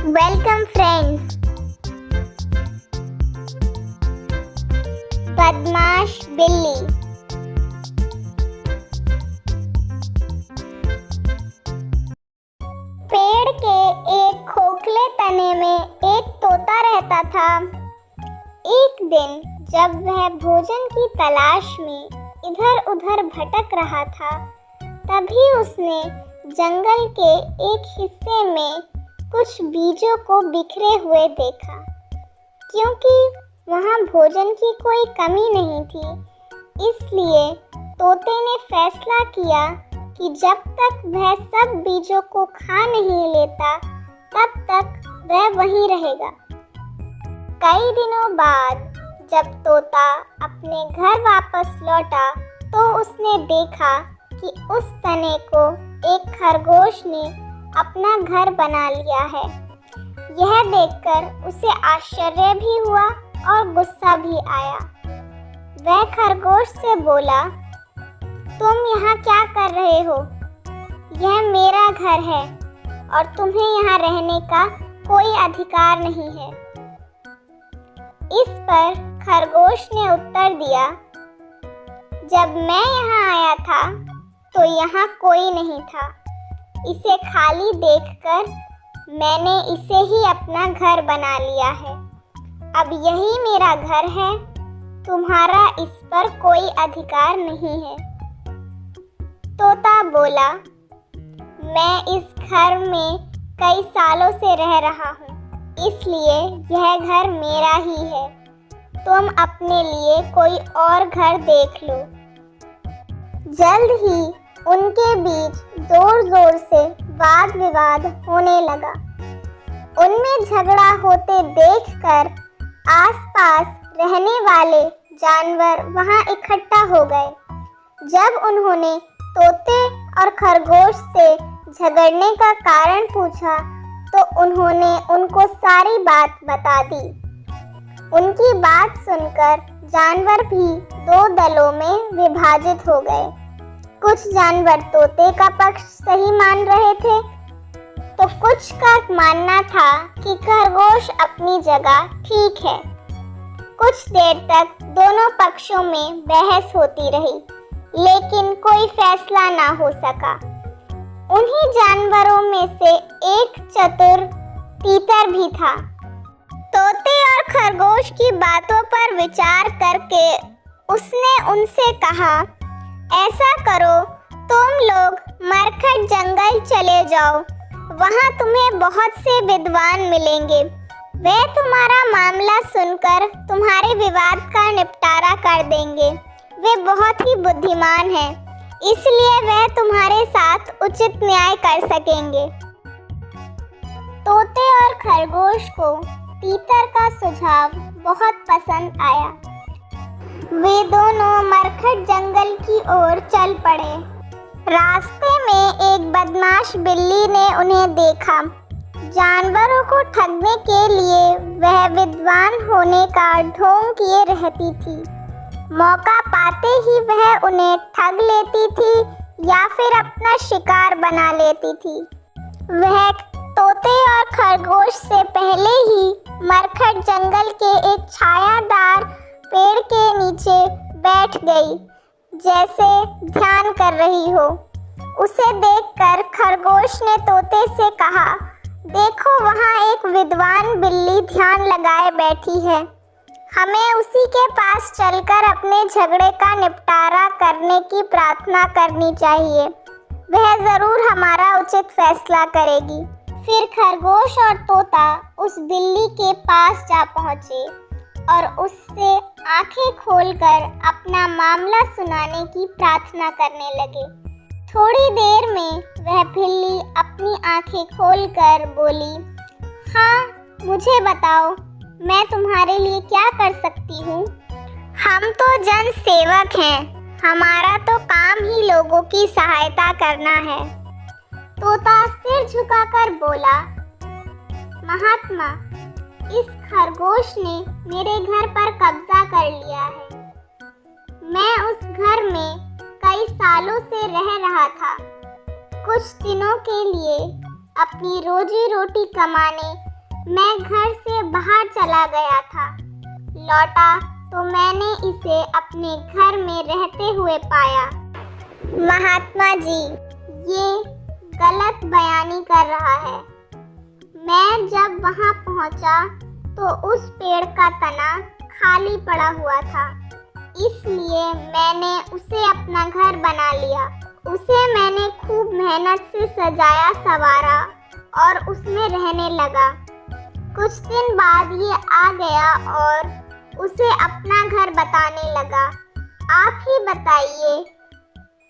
Welcome friends. बदमाश बिल्ली। पेड़ के एक खोखले तने में एक तोता रहता था। एक दिन जब वह भोजन की तलाश में इधर उधर भटक रहा था, तभी उसने जंगल के एक हिस्से में कुछ बीजों को बिखरे हुए देखा। क्योंकि वहाँ भोजन की कोई कमी नहीं थी, इसलिए तोते ने फैसला किया कि जब तक वह सब बीजों को खा नहीं लेता, तब तक वह वहीं रहेगा। कई दिनों बाद जब तोता अपने घर वापस लौटा, तो उसने देखा कि उस तने को एक खरगोश ने अपना घर बना लिया है। यह देखकर उसे आश्चर्य भी हुआ और गुस्सा भी आया। वह खरगोश से बोला, तुम यहाँ क्या कर रहे हो? यह मेरा घर है और तुम्हें यहाँ रहने का कोई अधिकार नहीं है। इस पर खरगोश ने उत्तर दिया, जब मैं यहाँ आया था तो यहाँ कोई नहीं था। इसे खाली देखकर मैंने इसे ही अपना घर बना लिया है। अब यही मेरा घर है, तुम्हारा इस पर कोई अधिकार नहीं है। तोता बोला, मैं इस घर में कई सालों से रह रहा हूँ, इसलिए यह घर मेरा ही है। तुम अपने लिए कोई और घर देख लो। जल्द ही उनके बीच जोर जोर से वाद विवाद होने लगा। उनमें झगड़ा होते देखकर आसपास रहने वाले जानवर वहां इकट्ठा हो गए। जब उन्होंने तोते और खरगोश से झगड़ने का कारण पूछा, तो उन्होंने उनको सारी बात बता दी। उनकी बात सुनकर जानवर भी दो दलों में विभाजित हो गए। कुछ जानवर तोते का पक्ष सही मान रहे थे, तो कुछ का मानना था कि खरगोश अपनी जगह ठीक है। कुछ देर तक दोनों पक्षों में बहस होती रही, लेकिन कोई फैसला ना हो सका। उन्हीं जानवरों में से एक चतुर तीतर भी था। तोते और खरगोश की बातों पर विचार करके उसने उनसे कहा, ऐसा करो, तुम लोग मरकट जंगल चले जाओ। वहाँ तुम्हें बहुत से विद्वान मिलेंगे। वे तुम्हारा मामला सुनकर तुम्हारे विवाद का निपटारा कर देंगे। वे बहुत ही बुद्धिमान हैं, इसलिए वे तुम्हारे साथ उचित न्याय कर सकेंगे। तोते और खरगोश को तीतर का सुझाव बहुत पसंद आया। वे दोनों मरकट जंगल की ओर चल पड़े। रास्ते में एक बदमाश बिल्ली ने उन्हें देखा। जानवरों को ठगने के लिए वह विद्वान होने का ढोंग किए रहती थी। मौका पाते ही वह उन्हें ठग लेती थी या फिर अपना शिकार बना लेती थी। वह तोते और खरगोश से पहले ही मरकट जंगल के एक छायादार पेड़ के नीचे बैठ गई, जैसे ध्यान कर रही हो। उसे देखकर खरगोश ने तोते से कहा, देखो वहाँ एक विद्वान बिल्ली ध्यान लगाए बैठी है। हमें उसी के पास चलकर अपने झगड़े का निपटारा करने की प्रार्थना करनी चाहिए। वह जरूर हमारा उचित फैसला करेगी। फिर खरगोश और तोता उस बिल्ली के पास जा पहुँचे और उससे आंखें खोलकर अपना मामला सुनाने की प्रार्थना करने लगे। थोड़ी देर में वह बिल्ली अपनी आंखें खोलकर बोली, हाँ, मुझे बताओ, मैं तुम्हारे लिए क्या कर सकती हूँ? हम तो जन सेवक हैं, हमारा तो काम ही लोगों की सहायता करना है। तोता सिर झुकाकर बोला, महात्मा, इस खरगोश ने मेरे घर पर कब्जा कर लिया है। मैं उस घर में कई सालों से रह रहा था। कुछ दिनों के लिए अपनी रोजी रोटी कमाने मैं घर से बाहर चला गया था। लौटा तो मैंने इसे अपने घर में रहते हुए पाया। महात्मा जी, ये गलत बयानी कर रहा है। मैं जब वहां पहुंचा तो उस पेड़ का तना खाली पड़ा हुआ था, इसलिए मैंने उसे अपना घर बना लिया। उसे मैंने खूब मेहनत से सजाया संवारा और उसमें रहने लगा। कुछ दिन बाद ये आ गया और उसे अपना घर बताने लगा। आप ही बताइए,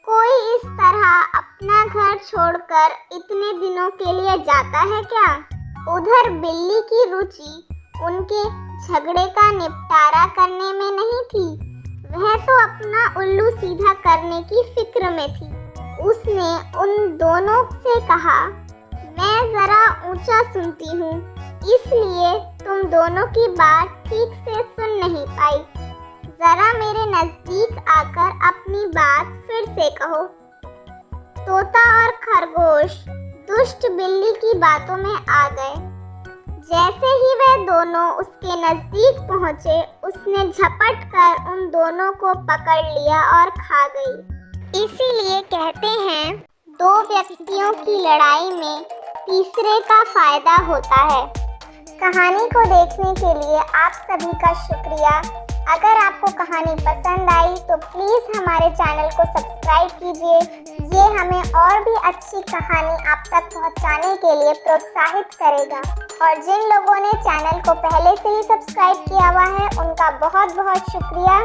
कोई इस तरह अपना घर छोड़कर इतने दिनों के लिए जाता है क्या? उधर बिल्ली की रुचि उनके झगड़े का निपटारा करने में नहीं थी, वह तो अपना उल्लू सीधा करने की फिक्र में थी। उसने उन दोनों से कहा, मैं जरा ऊंचा सुनती हूँ, इसलिए तुम दोनों की बात ठीक से सुन नहीं पाई। जरा मेरे नजदीक आकर अपनी बात फिर से कहो। तोता और खरगोश दुष्ट बिल्ली की बातों में आ गए। जैसे ही वे दोनों उसके नजदीक पहुंचे, उसने झपट कर उन दोनों को पकड़ लिया और खा गई। इसीलिए कहते हैं, दो व्यक्तियों की लड़ाई में तीसरे का फायदा होता है। कहानी को देखने के लिए आप सभी का शुक्रिया। अगर आपको कहानी पसंद आई तो प्लीज़ हमारे चैनल को सब्सक्राइब कीजिए। ये हमें और भी अच्छी कहानी आप तक पहुंचाने के लिए प्रोत्साहित करेगा। और जिन लोगों ने चैनल को पहले से ही सब्सक्राइब किया हुआ है, उनका बहुत बहुत शुक्रिया।